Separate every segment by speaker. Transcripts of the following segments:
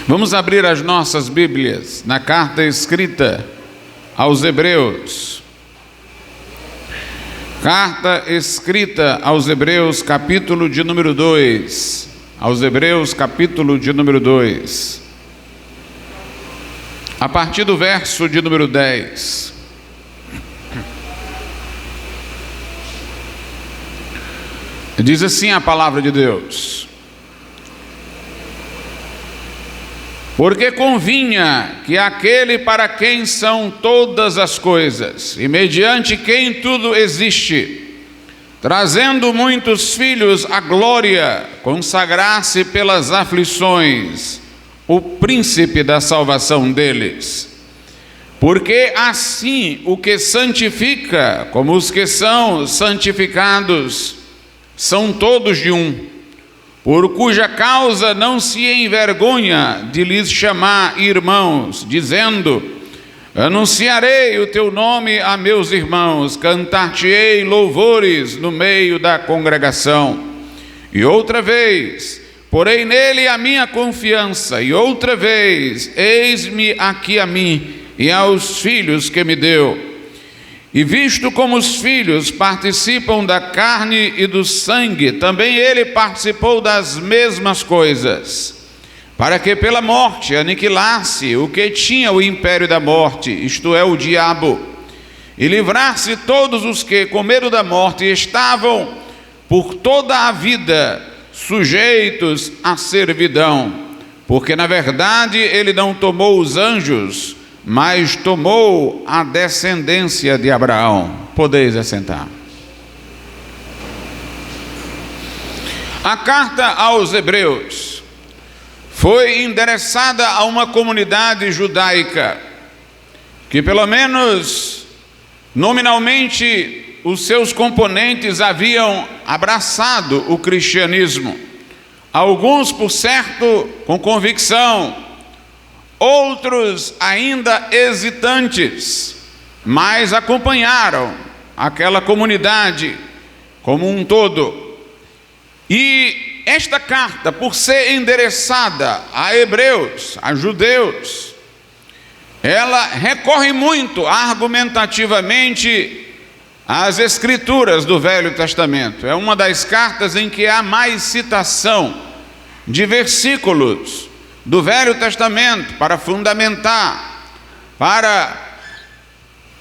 Speaker 1: Vamos abrir as nossas Bíblias na carta escrita aos Hebreus. Carta escrita aos Hebreus, capítulo de número 2. Aos Hebreus, capítulo de número 2. A partir do verso de número 10. Diz assim a palavra de Deus: porque convinha que aquele para quem são todas as coisas, e mediante quem tudo existe, trazendo muitos filhos à glória, consagrasse pelas aflições o príncipe da salvação deles. Porque assim o que santifica, como os que são santificados, são todos de um, por cuja causa não se envergonha de lhes chamar irmãos, dizendo: anunciarei o teu nome a meus irmãos, cantar-te-ei louvores no meio da congregação. E outra vez, porei nele a minha confiança, e outra vez, eis-me aqui a mim e aos filhos que me deu. E visto como os filhos participam da carne e do sangue, também ele participou das mesmas coisas, para que pela morte aniquilasse o que tinha o império da morte, isto é, o diabo, e livrasse todos os que, com medo da morte, estavam por toda a vida sujeitos à servidão, porque na verdade ele não tomou os anjos, mas tomou a descendência de Abraão. Podeis assentar. A carta aos Hebreus foi endereçada a uma comunidade judaica que, pelo menos nominalmente, os seus componentes haviam abraçado o cristianismo. Alguns, por certo, com convicção, outros ainda hesitantes, mas acompanharam aquela comunidade como um todo. E esta carta, por ser endereçada a hebreus, a judeus, ela recorre muito argumentativamente às escrituras do Velho Testamento. É uma das cartas em que há mais citação de versículos do Velho Testamento para fundamentar, para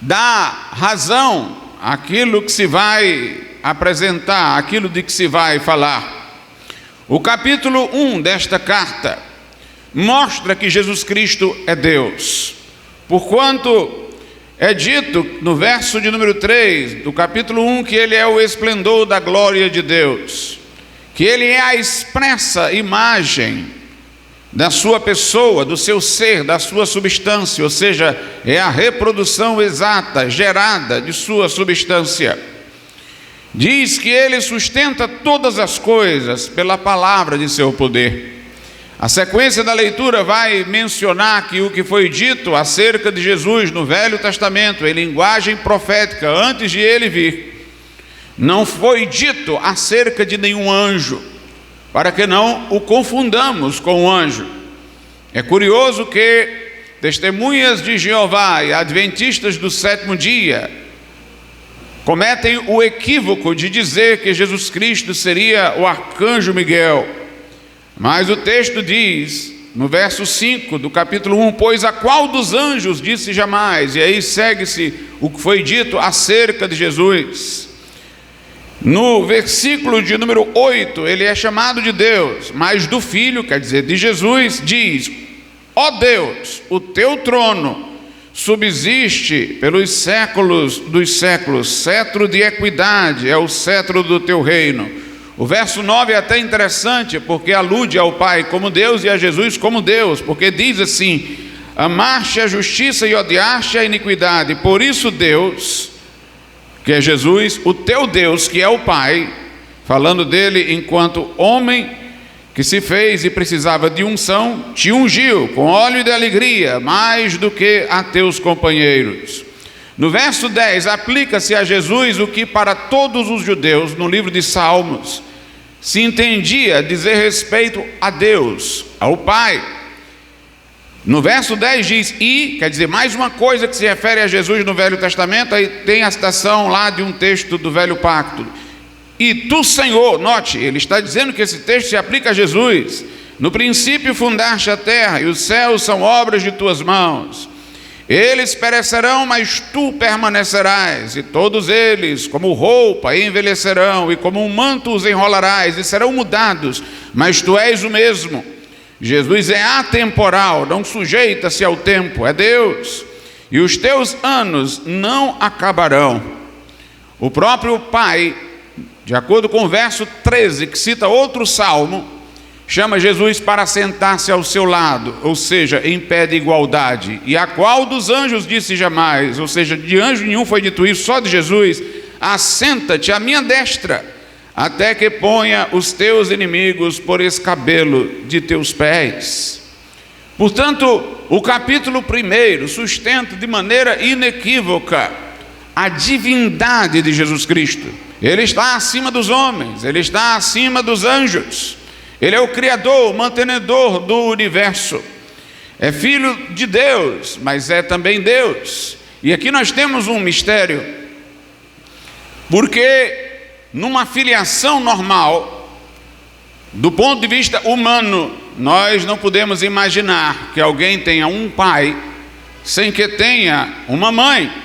Speaker 1: dar razão àquilo que se vai apresentar, àquilo de que se vai falar. O capítulo 1 desta carta mostra que Jesus Cristo é Deus, porquanto é dito no verso de número 3 do capítulo 1 que ele é o esplendor da glória de Deus, que ele é a expressa imagem da sua pessoa, do seu ser, da sua substância, ou seja, é a reprodução exata, gerada de sua substância. Diz que ele sustenta todas as coisas pela palavra de seu poder. A sequência da leitura vai mencionar que o que foi dito acerca de Jesus no Velho Testamento, em linguagem profética, antes de ele vir, não foi dito acerca de nenhum anjo, para que não o confundamos com o anjo. É curioso que testemunhas de Jeová e adventistas do sétimo dia cometem o equívoco de dizer que Jesus Cristo seria o arcanjo Miguel. Mas o texto diz, no verso 5 do capítulo 1, pois a qual dos anjos disse jamais? E aí segue-se o que foi dito acerca de Jesus. No versículo de número 8, ele é chamado de Deus, mas do Filho, quer dizer, de Jesus, diz: ó Deus, o teu trono subsiste pelos séculos dos séculos, cetro de equidade é o cetro do teu reino. O verso 9 é até interessante, porque alude ao Pai como Deus e a Jesus como Deus, porque diz assim: amaste a justiça e odiaste a iniquidade, por isso Deus, que é Jesus, o teu Deus, que é o Pai, falando dele enquanto homem que se fez e precisava de unção, te ungiu com óleo de alegria, mais do que a teus companheiros. No verso 10, aplica-se a Jesus o que para todos os judeus, no livro de Salmos, se entendia dizer respeito a Deus, ao Pai. No verso 10 diz, e, quer dizer, mais uma coisa que se refere a Jesus no Velho Testamento, aí tem a citação lá de um texto do Velho Pacto. E tu, Senhor, note, ele está dizendo que esse texto se aplica a Jesus. No princípio fundaste a terra, e os céus são obras de tuas mãos. Eles perecerão, mas tu permanecerás, e todos eles, como roupa, envelhecerão, e como um manto os enrolarás, e serão mudados, mas tu és o mesmo. Jesus é atemporal, não sujeita-se ao tempo, é Deus, e os teus anos não acabarão. O próprio Pai, de acordo com o verso 13, que cita outro salmo, chama Jesus para sentar-se ao seu lado, ou seja, em pé de igualdade. E a qual dos anjos disse jamais, ou seja, de anjo nenhum foi dito isso, só de Jesus, assenta-te à minha destra, até que ponha os teus inimigos por escabelo de teus pés. Portanto, o capítulo 1 sustenta de maneira inequívoca a divindade de Jesus Cristo. Ele está acima dos homens, ele está acima dos anjos. Ele é o Criador, o mantenedor do universo. É filho de Deus, mas é também Deus. E aqui nós temos um mistério, porque numa filiação normal, do ponto de vista humano, nós não podemos imaginar que alguém tenha um pai sem que tenha uma mãe.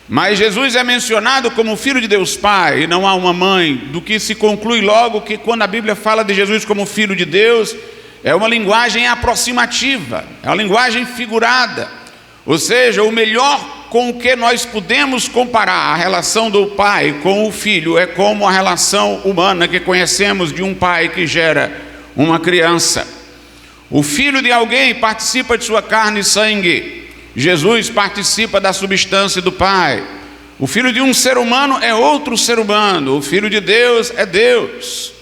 Speaker 1: Mas Jesus é mencionado como filho de Deus Pai, e não há uma mãe, do que se conclui logo que quando a Bíblia fala de Jesus como filho de Deus, é uma linguagem aproximativa, é uma linguagem figurada, ou seja, o melhor com o que nós podemos comparar a relação do pai com o filho é como a relação humana que conhecemos de um pai que gera uma criança. O filho de alguém participa de sua carne e sangue, Jesus participa da substância do Pai. O filho de um ser humano é outro ser humano, o filho de Deus é Deus.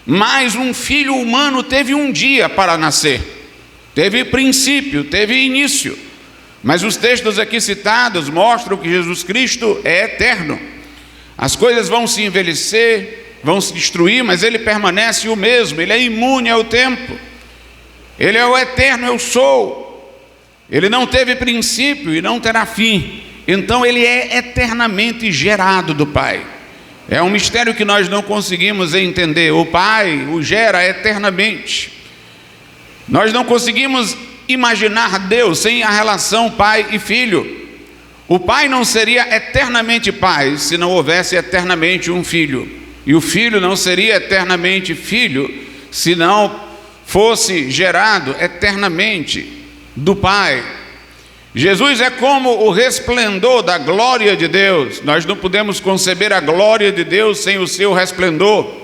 Speaker 1: Mas um filho humano teve um dia para nascer, teve princípio, teve início. Mas os textos aqui citados mostram que Jesus Cristo é eterno. As coisas vão se envelhecer, vão se destruir, mas ele permanece o mesmo, ele é imune ao tempo. Ele é o eterno eu sou. Ele não teve princípio e não terá fim. Então ele é eternamente gerado do Pai. É um mistério que nós não conseguimos entender. O Pai o gera eternamente. Nós não conseguimos imaginar Deus sem a relação pai e filho. O pai não seria eternamente pai se não houvesse eternamente um filho. E o filho não seria eternamente filho se não fosse gerado eternamente do Pai. Jesus é como o resplendor da glória de Deus. Nós não podemos conceber a glória de Deus sem o seu resplendor.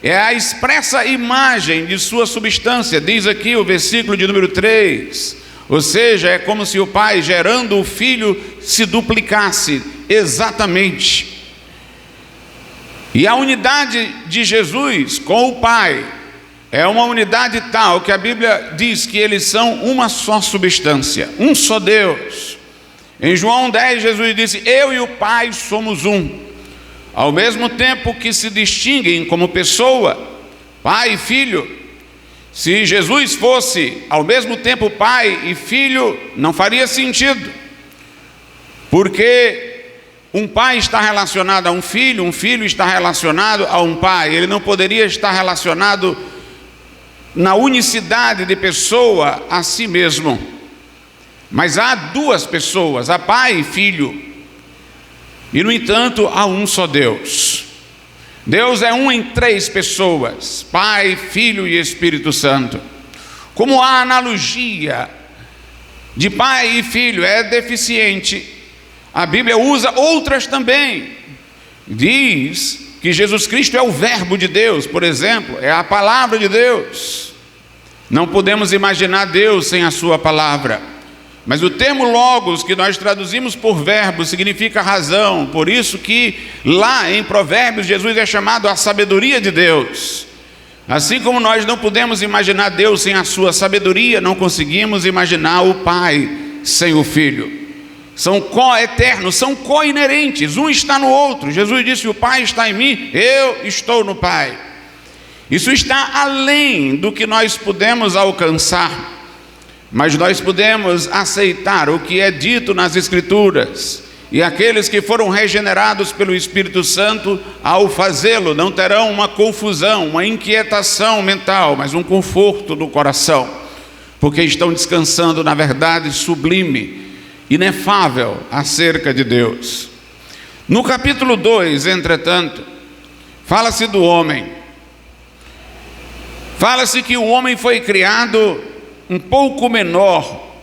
Speaker 1: É a expressa imagem de sua substância, diz aqui o versículo de número 3. Ou seja, é como se o Pai gerando o Filho se duplicasse exatamente. E a unidade de Jesus com o Pai é uma unidade tal que a Bíblia diz que eles são uma só substância, um só Deus. Em João 10, Jesus disse: eu e o Pai somos um. Ao mesmo tempo que se distinguem como pessoa, Pai e Filho. Se Jesus fosse ao mesmo tempo Pai e Filho, não faria sentido. Porque um pai está relacionado a um filho está relacionado a um pai. Ele não poderia estar relacionado na unicidade de pessoa a si mesmo. Mas há duas pessoas, há pai e filho. E no entanto há um só Deus. Deus é um em três pessoas, Pai, Filho e Espírito Santo. Como a analogia de pai e filho é deficiente, a Bíblia usa outras também. Diz que Jesus Cristo é o verbo de Deus, por exemplo, é a palavra de Deus. Não podemos imaginar Deus sem a sua palavra. Mas o termo logos, que nós traduzimos por verbo, significa razão. Por isso que lá em Provérbios Jesus é chamado a sabedoria de Deus. Assim como nós não podemos imaginar Deus sem a sua sabedoria, não conseguimos imaginar o Pai sem o Filho. São co-eternos, são co-inerentes, um está no outro. Jesus disse: o Pai está em mim, eu estou no Pai. Isso está além do que nós podemos alcançar. mas nós podemos aceitar o que é dito nas Escrituras, e aqueles que foram regenerados pelo Espírito Santo, ao fazê-lo, não terão uma confusão, uma inquietação mental, mas um conforto no coração, porque estão descansando na verdade sublime, inefável acerca de Deus. No capítulo 2, entretanto, fala-se do homem. Fala-se que o homem foi criado um pouco menor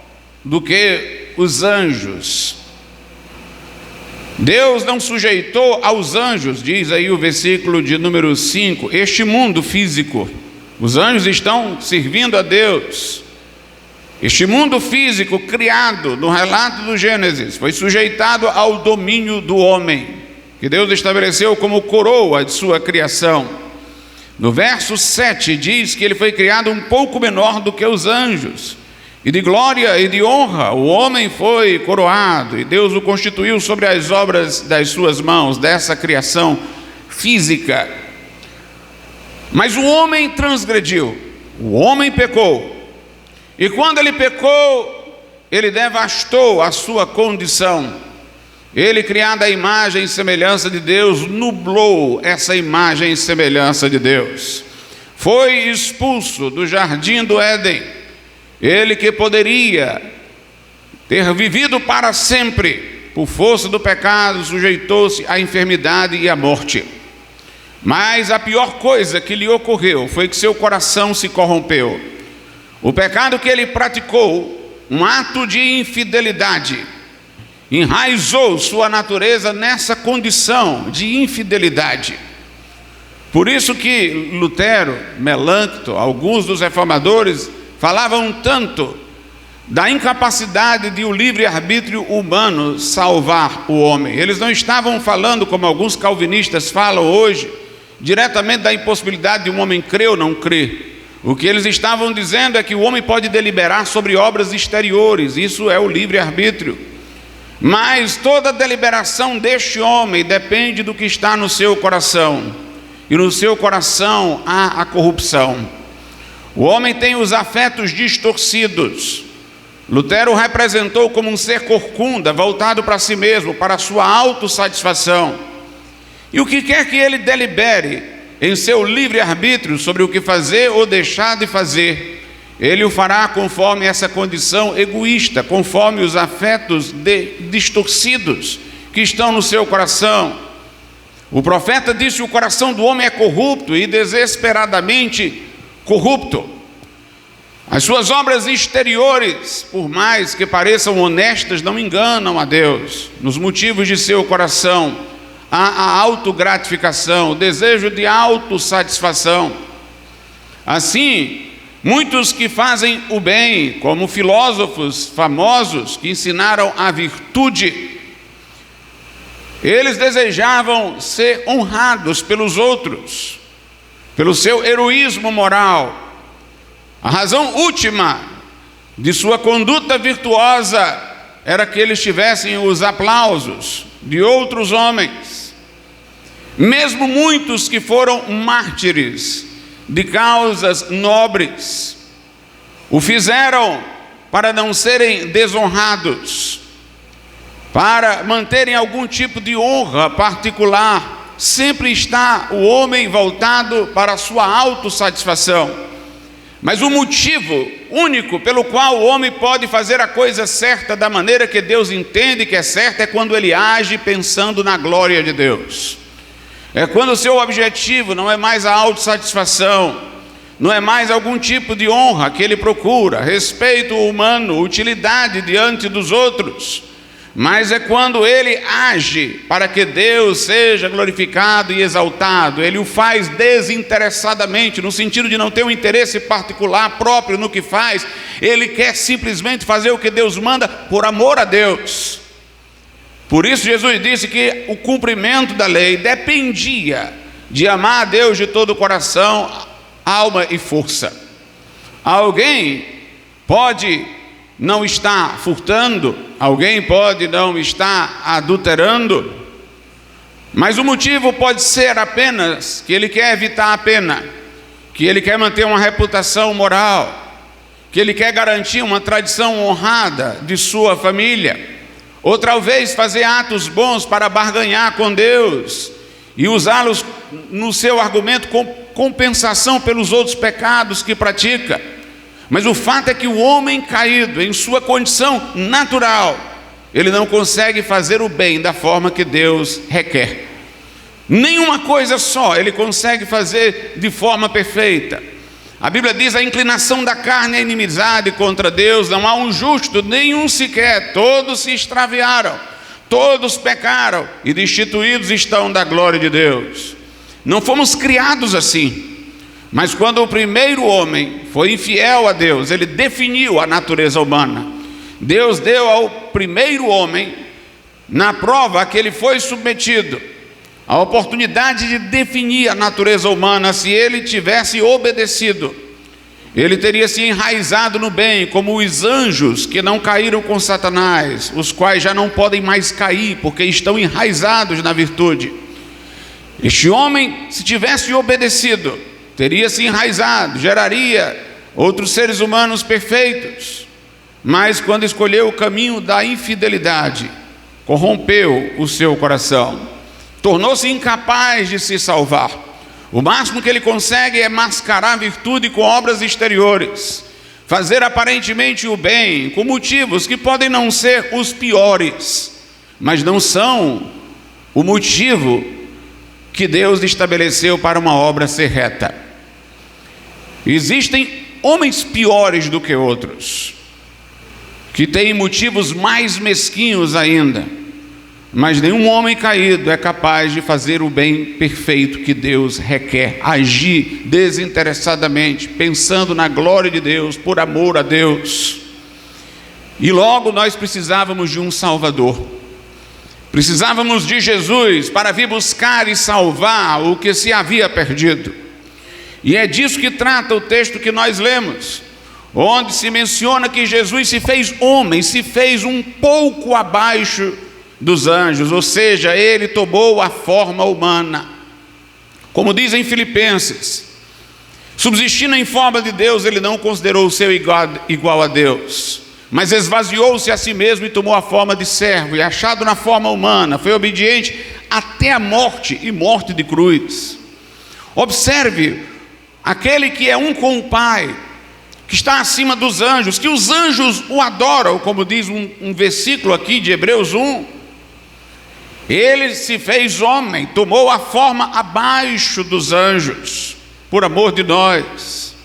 Speaker 1: do que os anjos. Deus não sujeitou aos anjos, diz aí o versículo de número 5, este mundo físico. Os anjos estão servindo a Deus. Este mundo físico criado no relato do Gênesis foi sujeitado ao domínio do homem, que Deus estabeleceu como coroa de sua criação. No verso 7 diz que ele foi criado um pouco menor do que os anjos, e de glória e de honra o homem foi coroado, e Deus o constituiu sobre as obras das suas mãos, dessa criação física. Mas o homem transgrediu, o homem pecou, e quando ele pecou, ele devastou a sua condição. Ele, criado à imagem e semelhança de Deus, nublou essa imagem e semelhança de Deus. Foi expulso do jardim do Éden. Ele que poderia ter vivido para sempre, por força do pecado, sujeitou-se à enfermidade e à morte. Mas a pior coisa que lhe ocorreu foi que seu coração se corrompeu. O pecado que ele praticou, um ato de infidelidade, enraizou sua natureza nessa condição de infidelidade. Por isso que Lutero, Melancton, alguns dos reformadores falavam tanto da incapacidade de o livre-arbítrio humano salvar o homem. Eles não estavam falando, como alguns calvinistas falam hoje, diretamente da impossibilidade de um homem crer ou não crer. O que eles estavam dizendo é que o homem pode deliberar sobre obras exteriores, isso é o livre-arbítrio. Mas toda deliberação deste homem depende do que está no seu coração, e no seu coração há a corrupção. O homem tem os afetos distorcidos. Lutero representou como um ser corcunda, voltado para si mesmo, para a sua autossatisfação. E o que quer que ele delibere em seu livre-arbítrio sobre o que fazer ou deixar de fazer, ele o fará conforme essa condição egoísta, conforme os afetos distorcidos que estão no seu coração. O profeta disse que o coração do homem é corrupto e desesperadamente corrupto. As suas obras exteriores, por mais que pareçam honestas, não enganam a Deus. Nos motivos de seu coração há a autogratificação, o desejo de autossatisfação. Assim, muitos que fazem o bem, como filósofos famosos que ensinaram a virtude, eles desejavam ser honrados pelos outros, pelo seu heroísmo moral. A razão última de sua conduta virtuosa era que eles tivessem os aplausos de outros homens. Mesmo muitos que foram mártires de causas nobres, o fizeram para não serem desonrados, para manterem algum tipo de honra particular. Sempre está o homem voltado para a sua autossatisfação. Mas o motivo único pelo qual o homem pode fazer a coisa certa da maneira que Deus entende que é certa é quando ele age pensando na glória de Deus. É quando o seu objetivo não é mais a autossatisfação, não é mais algum tipo de honra que ele procura, respeito humano, utilidade diante dos outros, mas é quando ele age para que Deus seja glorificado e exaltado. Ele o faz desinteressadamente, no sentido de não ter um interesse particular próprio no que faz. Ele quer simplesmente fazer o que Deus manda por amor a Deus. Por isso Jesus disse que o cumprimento da lei dependia de amar a Deus de todo o coração, alma e força. Alguém pode não estar furtando, alguém pode não estar adulterando, mas o motivo pode ser apenas que ele quer evitar a pena, que ele quer manter uma reputação moral, que ele quer garantir uma tradição honrada de sua família, ou talvez fazer atos bons para barganhar com Deus e usá-los no seu argumento com compensação pelos outros pecados que pratica. Mas o fato é que o homem caído, em sua condição natural, ele não consegue fazer o bem da forma que Deus requer. Nenhuma coisa só ele consegue fazer de forma perfeita. A Bíblia diz: a inclinação da carne é inimizade contra Deus, não há um justo, nenhum sequer, todos se extraviaram, todos pecaram e destituídos estão da glória de Deus. Não fomos criados assim, mas quando o primeiro homem foi infiel a Deus, ele definiu a natureza humana. Deus deu ao primeiro homem, na prova a que ele foi submetido, a oportunidade de definir a natureza humana. Se ele tivesse obedecido, ele teria se enraizado no bem, como os anjos que não caíram com Satanás, os quais já não podem mais cair, porque estão enraizados na virtude. Este homem, se tivesse obedecido, teria se enraizado, geraria outros seres humanos perfeitos. Mas quando escolheu o caminho da infidelidade, corrompeu o seu coração, tornou-se incapaz de se salvar. O máximo que ele consegue é mascarar a virtude com obras exteriores, fazer aparentemente o bem com motivos que podem não ser os piores, mas não são o motivo que Deus estabeleceu para uma obra ser reta. Existem homens piores do que outros, que têm motivos mais mesquinhos ainda, mas nenhum homem caído é capaz de fazer o bem perfeito que Deus requer, agir desinteressadamente, pensando na glória de Deus, por amor a Deus. E logo nós precisávamos de um Salvador, precisávamos de Jesus para vir buscar e salvar o que se havia perdido. E é disso que trata o texto que nós lemos, onde se menciona que Jesus se fez homem, se fez um pouco abaixo dos anjos, ou seja, ele tomou a forma humana. Como diz em Filipenses, subsistindo em forma de Deus, ele não considerou o seu igual a Deus, mas esvaziou-se a si mesmo e tomou a forma de servo, e achado na forma humana, foi obediente até a morte, e morte de cruz. Observe, aquele que é um com o Pai, que está acima dos anjos, que os anjos o adoram, como diz um versículo aqui de Hebreus 1, ele se fez homem, tomou a forma abaixo dos anjos, por amor de nós.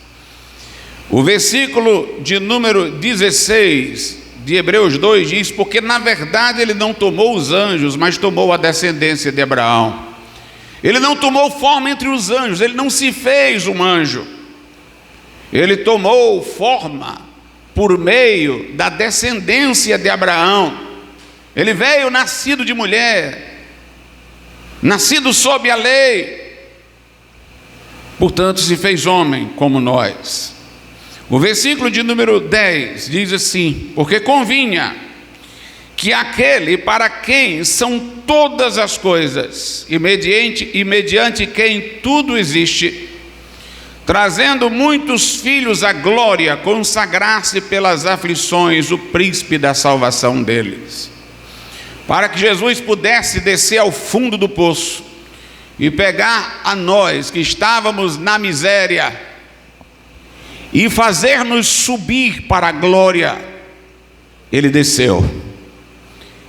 Speaker 1: O versículo de número 16 de Hebreus 2 diz: porque na verdade ele não tomou os anjos, mas tomou a descendência de Abraão. Ele não tomou forma entre os anjos, ele não se fez um anjo, ele tomou forma por meio da descendência de Abraão. Ele veio nascido de mulher, nascido sob a lei, portanto se fez homem como nós. O versículo de número 10 diz assim: porque convinha que aquele para quem são todas as coisas, e mediante quem tudo existe, trazendo muitos filhos à glória, consagrasse pelas aflições o príncipe da salvação deles. Para que Jesus pudesse descer ao fundo do poço e pegar a nós que estávamos na miséria e fazer-nos subir para a glória, ele desceu.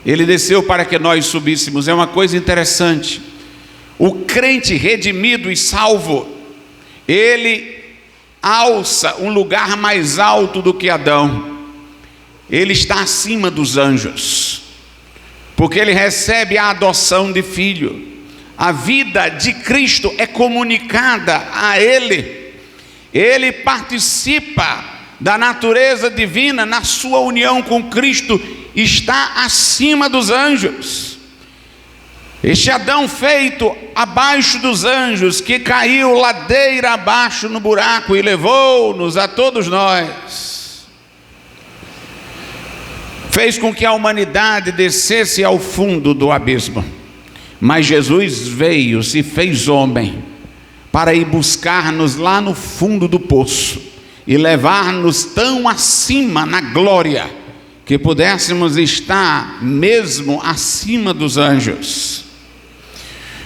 Speaker 1: Ele desceu para que nós subíssemos. É uma coisa interessante. O crente redimido e salvo, ele alça um lugar mais alto do que Adão. Ele está acima dos anjos, porque ele recebe a adoção de filho. A vida de Cristo é comunicada a ele. Ele participa da natureza divina na sua união com Cristo, está acima dos anjos. Este Adão feito abaixo dos anjos, que caiu ladeira abaixo no buraco e levou-nos a todos nós, fez com que a humanidade descesse ao fundo do abismo. Mas Jesus veio, se fez homem, para ir buscar-nos lá no fundo do poço. e levar-nos tão acima na glória, que pudéssemos estar mesmo acima dos anjos.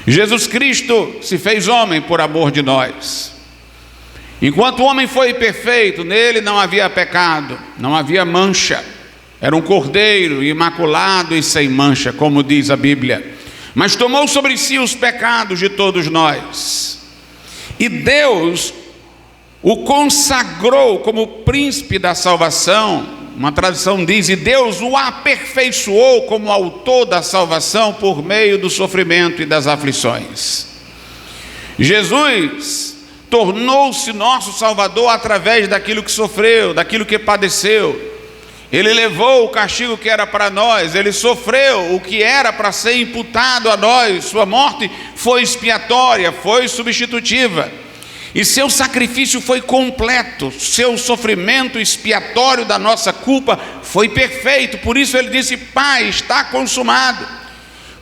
Speaker 1: Jesus Cristo se fez homem por amor de nós. Enquanto o homem foi perfeito, nele não havia pecado, não havia mancha. Era um cordeiro imaculado e sem mancha, como diz a Bíblia. Mas tomou sobre si os pecados de todos nós. E Deus o consagrou como príncipe da salvação. Uma tradução diz: e Deus o aperfeiçoou como autor da salvação por meio do sofrimento e das aflições. Jesus tornou-se nosso Salvador através daquilo que sofreu, daquilo que padeceu. Ele levou o castigo que era para nós, ele sofreu o que era para ser imputado a nós. Sua morte foi expiatória, foi substitutiva. E seu sacrifício foi completo, seu sofrimento expiatório da nossa culpa foi perfeito. Por isso ele disse: Pai, está consumado.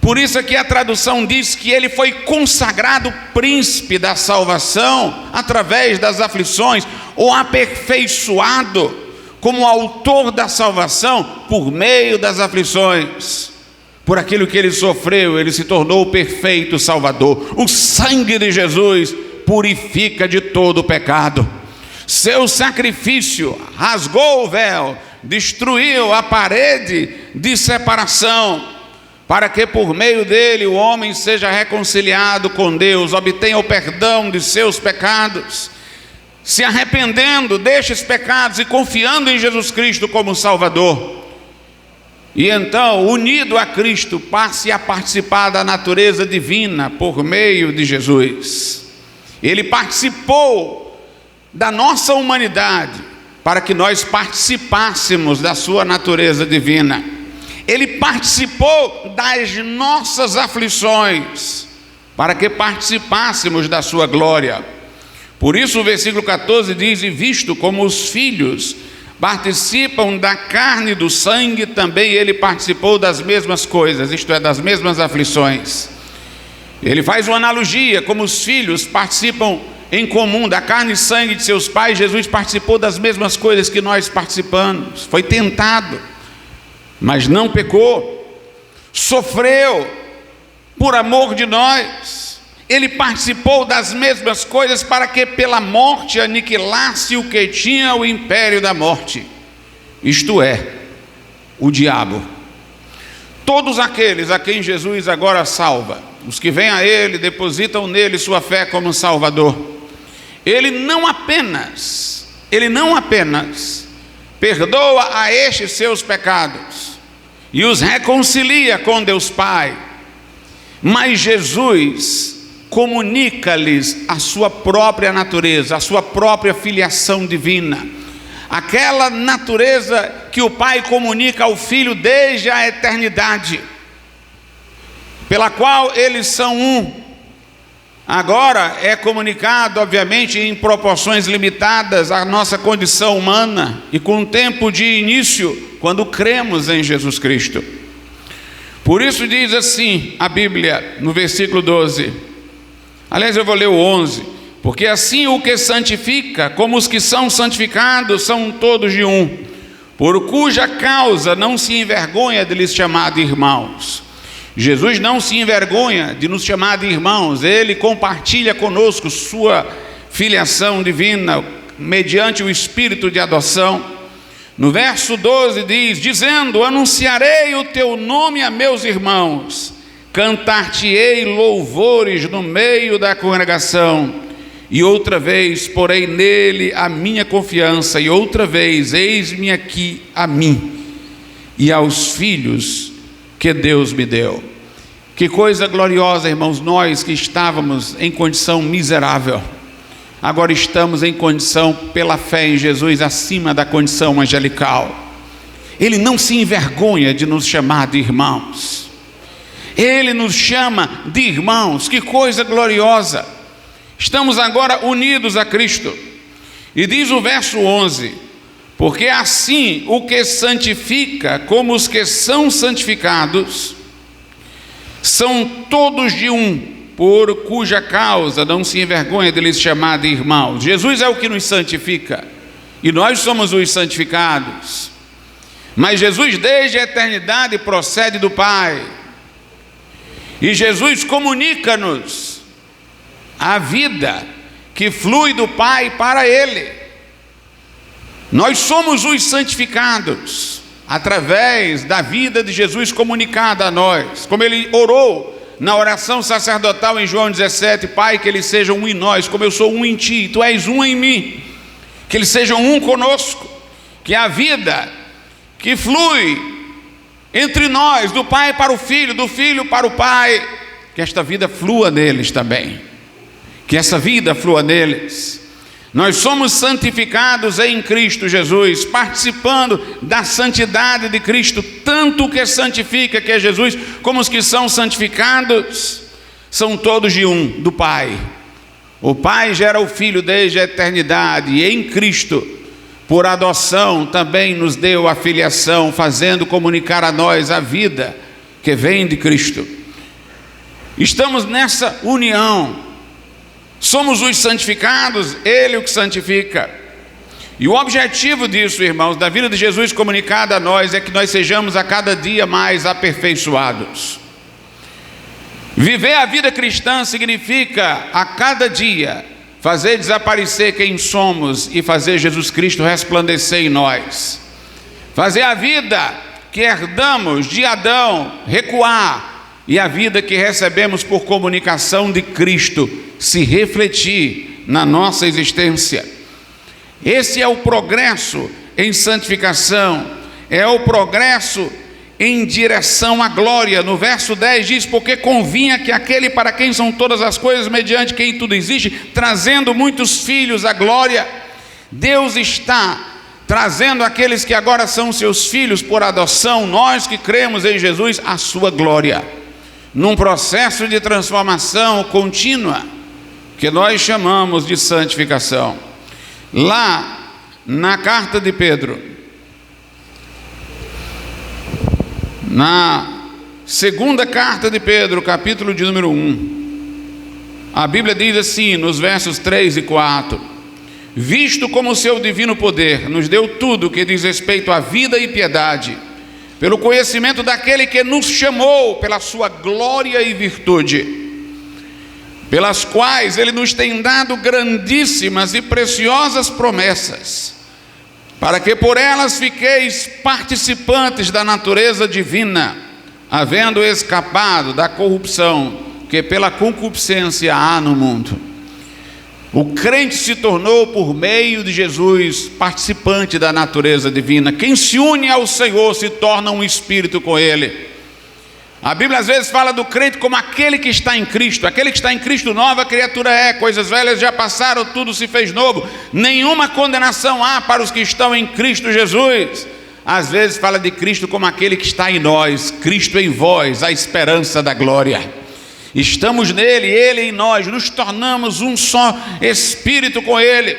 Speaker 1: Por isso aqui a tradução diz que ele foi consagrado príncipe da salvação através das aflições, ou aperfeiçoado como autor da salvação por meio das aflições. Por aquilo que ele sofreu, ele se tornou o perfeito Salvador. O sangue de Jesus purifica de todo o pecado. Seu sacrifício rasgou o véu, destruiu a parede de separação, para que por meio dele o homem seja reconciliado com Deus, obtenha o perdão de seus pecados, se arrependendo destes pecados e confiando em Jesus Cristo como Salvador. E então, unido a Cristo, passe a participar da natureza divina por meio de Jesus. Ele participou da nossa humanidade para que nós participássemos da sua natureza divina. Ele participou das nossas aflições para que participássemos da sua glória. Por isso o versículo 14 diz: e visto como os filhos participam da carne e do sangue, também ele participou das mesmas coisas, isto é, das mesmas aflições. Ele faz uma analogia: como os filhos participam em comum da carne e sangue de seus pais, Jesus participou das mesmas coisas que nós participamos. Foi tentado, mas não pecou. Sofreu por amor de nós. Ele participou das mesmas coisas para que pela morte aniquilasse o que tinha o império da morte, isto é, o diabo. Todos aqueles a quem Jesus agora salva, os que vêm a ele, depositam nele sua fé como Salvador, ele não apenas perdoa a estes seus pecados e os reconcilia com Deus Pai, mas Jesus comunica-lhes a sua própria natureza, a sua própria filiação divina, aquela natureza que o Pai comunica ao Filho desde a eternidade, pela qual eles são um. Agora é comunicado, obviamente, em proporções limitadas à nossa condição humana e com tempo de início, quando cremos em Jesus Cristo. Por isso diz assim a Bíblia no versículo 12, aliás eu vou ler o 11: porque assim o que santifica, como os que são santificados, são todos de um, por cuja causa não se envergonha de lhes chamar de irmãos. Jesus não se envergonha de nos chamar de irmãos, ele compartilha conosco sua filiação divina mediante o Espírito de adoção. No verso 12 diz: dizendo: anunciarei o teu nome a meus irmãos, cantar-te-ei louvores no meio da congregação, e outra vez porei nele a minha confiança, e outra vez eis-me aqui a mim e aos filhos que Deus me deu. Que coisa gloriosa, irmãos, nós que estávamos em condição miserável, agora estamos em condição, pela fé em Jesus, acima da condição angelical. Ele não se envergonha de nos chamar de irmãos, ele nos chama de irmãos. Que coisa gloriosa! Estamos agora unidos a Cristo. E diz o verso 11: porque assim o que santifica, como os que são santificados, são todos de um, por cuja causa não se envergonha de lhes chamar de irmãos. Jesus é o que nos santifica. e nós somos os santificados. Mas Jesus desde a eternidade procede do Pai, e Jesus comunica-nos a vida que flui do Pai para Ele. Nós somos os santificados através da vida de Jesus comunicada a nós, como Ele orou na oração sacerdotal em João 17: Pai, que eles sejam um em nós, como eu sou um em Ti, e Tu és um em mim, que eles sejam um conosco, que a vida que flui entre nós, do Pai para o Filho, do Filho para o Pai, que esta vida flua neles também, que essa vida flua neles. Nós somos santificados em Cristo Jesus, participando da santidade de Cristo, tanto o que santifica, que é Jesus, como os que são santificados, são todos de um, do Pai. O Pai gera o Filho desde a eternidade, e em Cristo, por adoção, também nos deu a filiação, fazendo comunicar a nós a vida que vem de Cristo. Estamos nessa união. Somos os santificados, Ele o que santifica. E o objetivo disso, irmãos, da vida de Jesus comunicada a nós, é que nós sejamos a cada dia mais aperfeiçoados. Viver a vida cristã significa a cada dia fazer desaparecer quem somos e fazer Jesus Cristo resplandecer em nós. Fazer a vida que herdamos de Adão recuar, e a vida que recebemos por comunicação de Cristo se refletir na nossa existência. Esse é o progresso em santificação, é o progresso em direção à glória. No verso 10 diz: porque convinha que aquele para quem são todas as coisas, mediante quem tudo existe, trazendo muitos filhos à glória. Deus está trazendo aqueles que agora são seus filhos por adoção, nós que cremos em Jesus, a sua glória, num processo de transformação contínua, que nós chamamos de santificação. Lá na carta de Pedro, na segunda carta de Pedro, capítulo de número 1, a Bíblia diz assim, nos versos 3 e 4: visto como o seu divino poder nos deu tudo que diz respeito à vida e piedade, pelo conhecimento daquele que nos chamou pela sua glória e virtude, pelas quais Ele nos tem dado grandíssimas e preciosas promessas, para que por elas fiqueis participantes da natureza divina, havendo escapado da corrupção que pela concupiscência há no mundo. O crente se tornou, por meio de Jesus, participante da natureza divina. Quem se une ao Senhor se torna um espírito com Ele. A Bíblia às vezes fala do crente como aquele que está em Cristo. Aquele que está em Cristo, nova criatura é, coisas velhas já passaram, tudo se fez novo. Nenhuma condenação há para os que estão em Cristo Jesus. Às vezes fala de Cristo como aquele que está em nós, Cristo em vós, a esperança da glória. Estamos nele, Ele em nós, nos tornamos um só espírito com Ele.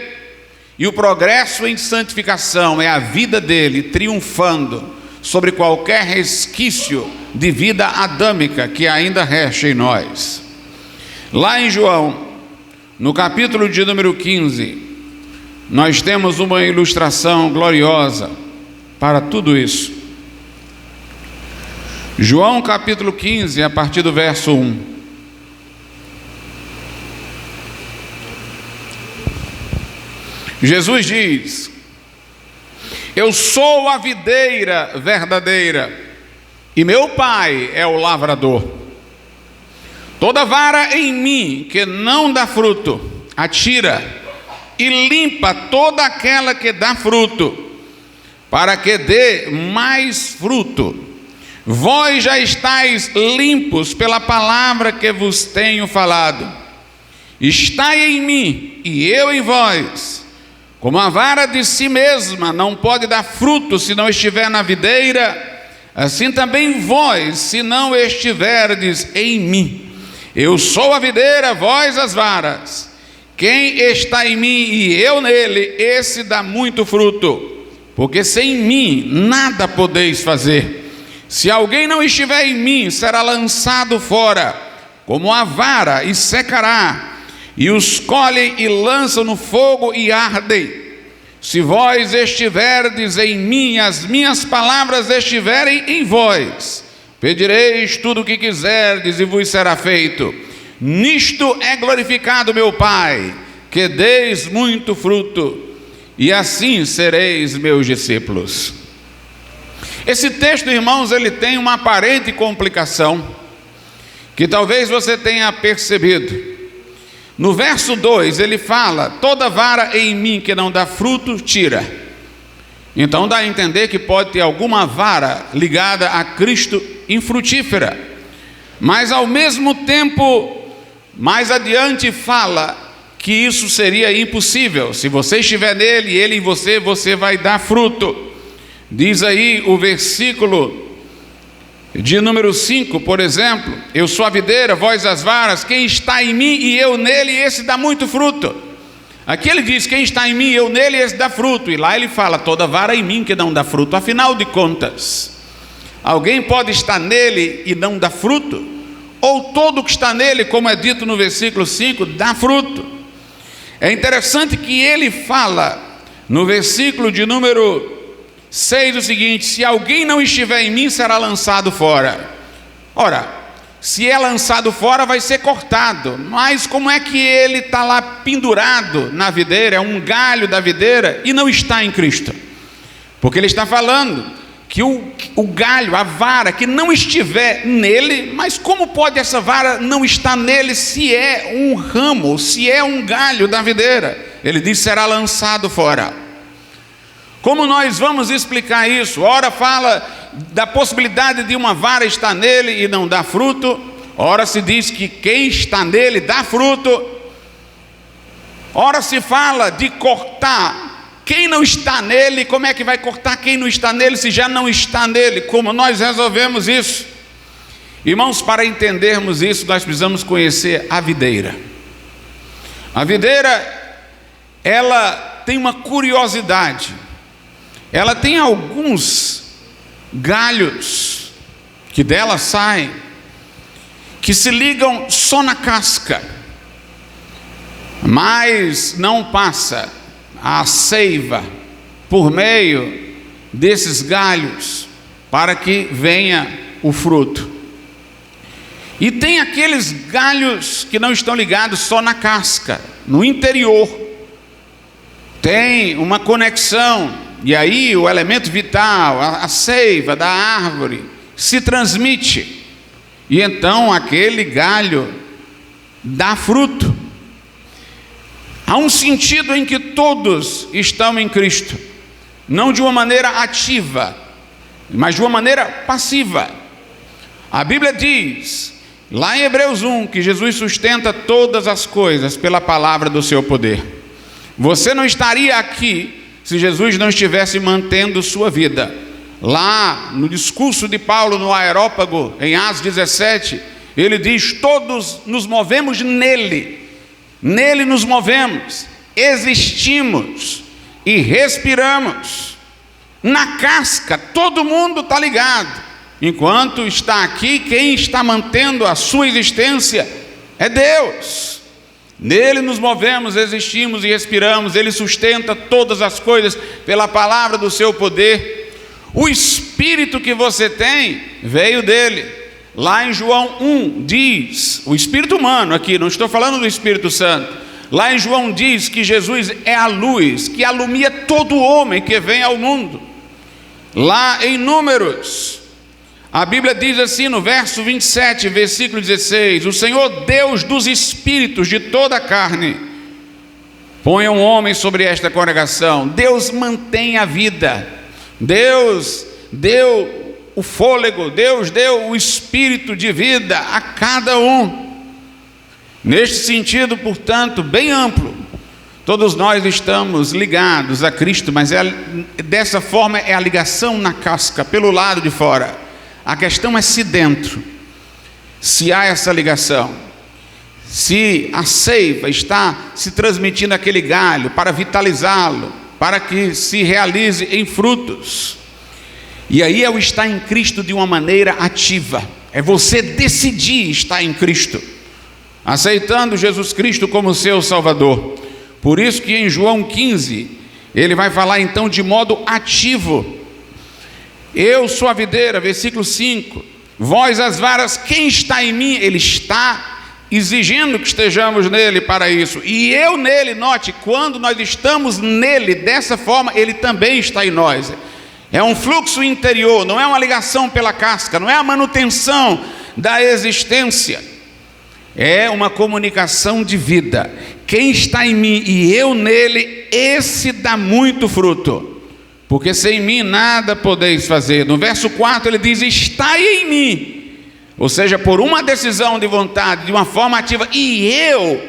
Speaker 1: E o progresso em santificação é a vida dele triunfando sobre qualquer resquício de vida adâmica que ainda resta em nós. Lá em João, no capítulo de número 15, nós temos uma ilustração gloriosa para tudo isso. João capítulo 15, a partir do verso 1. Jesus diz: eu sou a videira verdadeira, e meu Pai é o lavrador. Toda vara em mim que não dá fruto, atira, e limpa toda aquela que dá fruto, para que dê mais fruto. Vós já estáis limpos pela palavra que vos tenho falado. Estai em mim, e eu em vós. Como a vara de si mesma não pode dar fruto se não estiver na videira, assim também vós, se não estiverdes em mim. Eu sou a videira, vós as varas. Quem está em mim e eu nele, esse dá muito fruto, porque sem mim nada podeis fazer. Se alguém não estiver em mim, será lançado fora, como a vara, e secará. E os colhem e lançam no fogo e ardem. Se vós estiverdes em mim, as minhas palavras estiverem em vós, pedireis tudo o que quiserdes e vos será feito. Nisto é glorificado meu Pai, que deis muito fruto, e assim sereis meus discípulos. Esse texto, irmãos, ele tem uma aparente complicação, que talvez você tenha percebido. No verso 2 ele fala: toda vara em mim que não dá fruto, tira. Então dá a entender que pode ter alguma vara ligada a Cristo infrutífera. Mas ao mesmo tempo, mais adiante fala que isso seria impossível. Se você estiver nele e ele em você, você vai dar fruto. Diz aí o versículo de número 5, por exemplo: eu sou a videira, vós as varas, quem está em mim e eu nele, esse dá muito fruto. Aqui ele diz: quem está em mim e eu nele, esse dá fruto. E lá ele fala: toda vara em mim que não dá fruto. Afinal de contas, alguém pode estar nele e não dar fruto? Ou todo que está nele, como é dito no versículo 5, dá fruto? É interessante que ele fala no versículo de número 6 o seguinte: se alguém não estiver em mim, será lançado fora. Ora, se é lançado fora, vai ser cortado. Mas como é que ele está lá pendurado na videira, é um galho da videira, e não está em Cristo? Porque ele está falando que o galho, a vara, que não estiver nele. Mas como pode essa vara não estar nele se é um ramo, se é um galho da videira? Ele diz: será lançado fora. Como nós vamos explicar isso? Ora fala da possibilidade de uma vara estar nele e não dar fruto. Ora se diz que quem está nele dá fruto. Ora se fala de cortar quem não está nele. Como é que vai cortar quem não está nele se já não está nele? Como nós resolvemos isso? Irmãos, para entendermos isso, nós precisamos conhecer a videira. A videira, ela tem uma curiosidade. Ela tem alguns galhos que dela saem, que se ligam só na casca, mas não passa a seiva por meio desses galhos para que venha o fruto. E tem aqueles galhos que não estão ligados só na casca, no interior tem uma conexão. E aí o elemento vital, a seiva da árvore, se transmite. E então aquele galho dá fruto. Há um sentido em que todos estão em Cristo. Não de uma maneira ativa, mas de uma maneira passiva. A Bíblia diz, lá em Hebreus 1, que Jesus sustenta todas as coisas pela palavra do seu poder. Você não estaria aqui se Jesus não estivesse mantendo sua vida. Lá no discurso de Paulo no Areópago, em Atos 17, ele diz: todos nos movemos nele, nele nos movemos, existimos e respiramos. Na casca, todo mundo está ligado. Enquanto está aqui, quem está mantendo a sua existência é Deus. Nele nos movemos, existimos e respiramos. Ele sustenta todas as coisas pela palavra do seu poder. O Espírito que você tem veio dele. Lá em João 1 diz, o Espírito humano aqui, não estou falando do Espírito Santo. Lá em João diz que Jesus é a luz que alumia todo homem que vem ao mundo. Lá em Números, a Bíblia diz assim no verso 27, versículo 16: o Senhor Deus dos espíritos de toda a carne, ponha um homem sobre esta congregação. Deus mantém a vida, Deus deu o fôlego, Deus deu o espírito de vida a cada um. Neste sentido, portanto, bem amplo, todos nós estamos ligados a Cristo, mas dessa forma é a ligação na casca, pelo lado de fora. A questão é se dentro, se há essa ligação, se a seiva está se transmitindo aquele galho para vitalizá-lo, para que se realize em frutos. E aí é o estar em Cristo de uma maneira ativa, é você decidir estar em Cristo, aceitando Jesus Cristo como seu Salvador. Por isso que em João 15, Ele vai falar então de modo ativo. Eu sou a videira, versículo 5. Vós as varas, quem está em mim? Ele está exigindo que estejamos nele para isso. E eu nele, note, quando nós estamos nele dessa forma, ele também está em nós. É um fluxo interior, não é uma ligação pela casca, não é a manutenção da existência. É uma comunicação de vida. Quem está em mim e eu nele, esse dá muito fruto. Porque sem mim nada podeis fazer. No verso 4 ele diz, estai em mim. Ou seja, por uma decisão de vontade, de uma forma ativa, e eu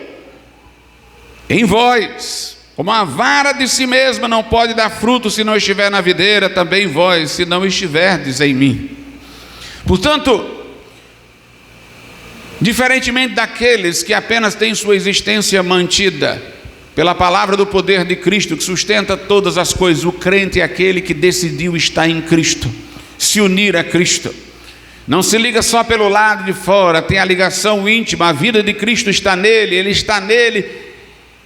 Speaker 1: em vós. Como a vara de si mesma não pode dar fruto se não estiver na videira, também vós, se não estiverdes em mim. Portanto, diferentemente daqueles que apenas têm sua existência mantida pela palavra do poder de Cristo, que sustenta todas as coisas, o crente é aquele que decidiu estar em Cristo, se unir a Cristo. Não se liga só pelo lado de fora, tem a ligação íntima, a vida de Cristo está nele, ele está nele,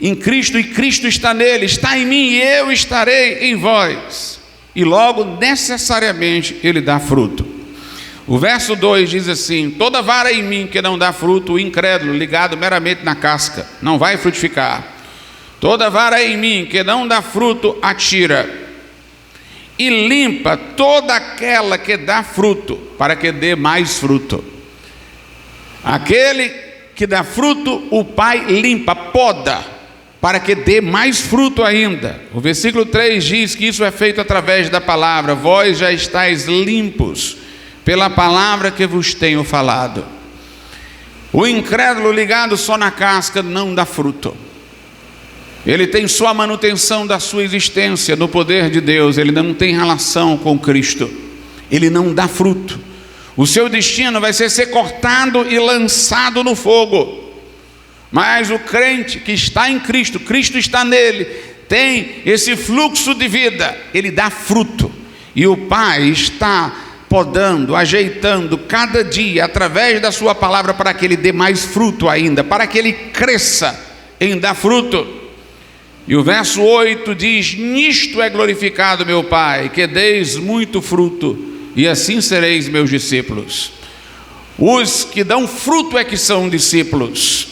Speaker 1: em Cristo, e Cristo está nele, está em mim e eu estarei em vós. E logo, necessariamente, ele dá fruto. O verso 2 diz assim, toda vara em mim que não dá fruto, o incrédulo, ligado meramente na casca, não vai frutificar. Toda vara em mim que não dá fruto, atira, e limpa toda aquela que dá fruto, para que dê mais fruto. Aquele que dá fruto, o Pai limpa, poda, para que dê mais fruto ainda. O versículo 3 diz que isso é feito através da palavra. Vós já estáis limpos pela palavra que vos tenho falado. O incrédulo ligado só na casca não dá fruto. Ele tem só a manutenção da sua existência no poder de Deus. Ele não tem relação com Cristo. Ele não dá fruto. O seu destino vai ser cortado e lançado no fogo. Mas o crente que está em Cristo, Cristo está nele, tem esse fluxo de vida, ele dá fruto. E o Pai está podando, ajeitando cada dia, através da sua palavra, para que ele dê mais fruto ainda, para que ele cresça em dar fruto. E o verso 8 diz, nisto é glorificado meu Pai, que deis muito fruto, e assim sereis meus discípulos. Os que dão fruto é que são discípulos.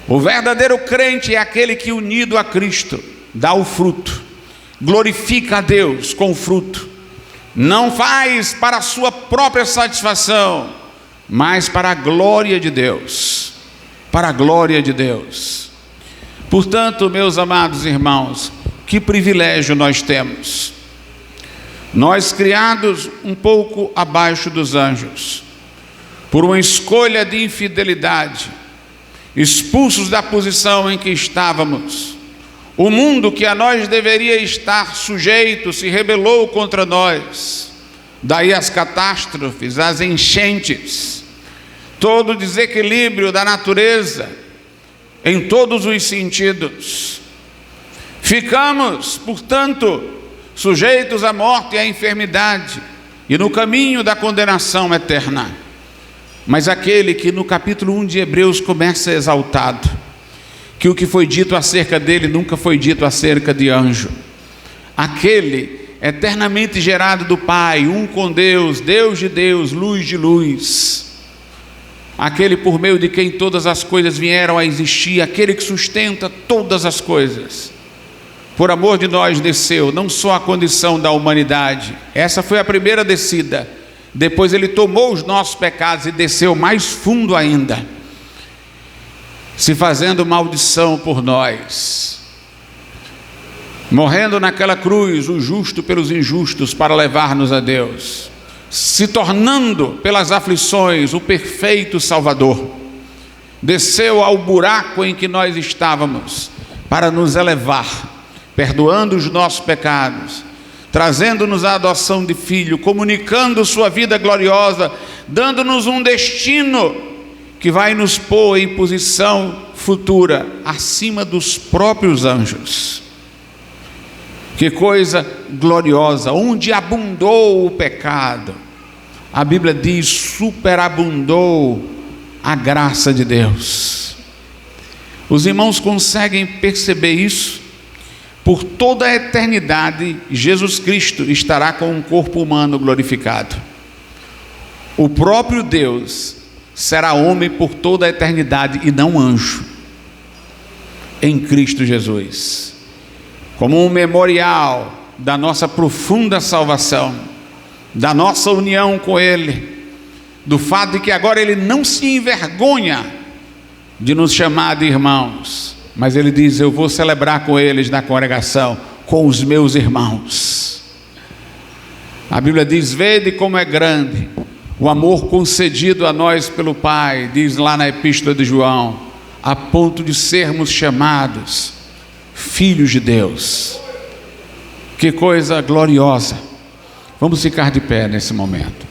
Speaker 1: O verdadeiro crente é aquele que, unido a Cristo, dá o fruto, glorifica a Deus com o fruto, não faz para a sua própria satisfação, mas para a glória de Deus, para a glória de Deus. Portanto, meus amados irmãos, que privilégio nós temos, nós criados um pouco abaixo dos anjos, por uma escolha de infidelidade, expulsos da posição em que estávamos. O mundo que a nós deveria estar sujeito se rebelou contra nós. Daí as catástrofes, as enchentes, todo o desequilíbrio da natureza, em todos os sentidos. Ficamos, portanto, sujeitos à morte e à enfermidade, e no caminho da condenação eterna. Mas aquele que no capítulo 1 de Hebreus começa exaltado, que o que foi dito acerca dele nunca foi dito acerca de anjo. Aquele eternamente gerado do Pai, um com Deus, Deus de Deus, luz de luz. Aquele por meio de quem todas as coisas vieram a existir, aquele que sustenta todas as coisas. Por amor de nós desceu, não só a condição da humanidade, essa foi a primeira descida. Depois ele tomou os nossos pecados e desceu mais fundo ainda, se fazendo maldição por nós, morrendo naquela cruz, o justo pelos injustos, para levar-nos a Deus, se tornando pelas aflições o perfeito Salvador. Desceu ao buraco em que nós estávamos para nos elevar, perdoando os nossos pecados, trazendo-nos a adoção de filho, comunicando sua vida gloriosa, dando-nos um destino que vai nos pôr em posição futura, acima dos próprios anjos. Que coisa gloriosa! Onde abundou o pecado, a Bíblia diz, superabundou a graça de Deus. Os irmãos conseguem perceber isso? por toda a eternidade, Jesus Cristo estará com um corpo humano glorificado. O próprio Deus será homem por toda a eternidade e não anjo, em Cristo Jesus, como um memorial da nossa profunda salvação, da nossa união com Ele, do fato de que agora Ele não se envergonha de nos chamar de irmãos, mas Ele diz: eu vou celebrar com eles na congregação, com os meus irmãos. A Bíblia diz: vede como é grande o amor concedido a nós pelo Pai, diz lá na Epístola de João, a ponto de sermos chamados filhos de Deus. Que coisa gloriosa! Vamos ficar de pé nesse momento.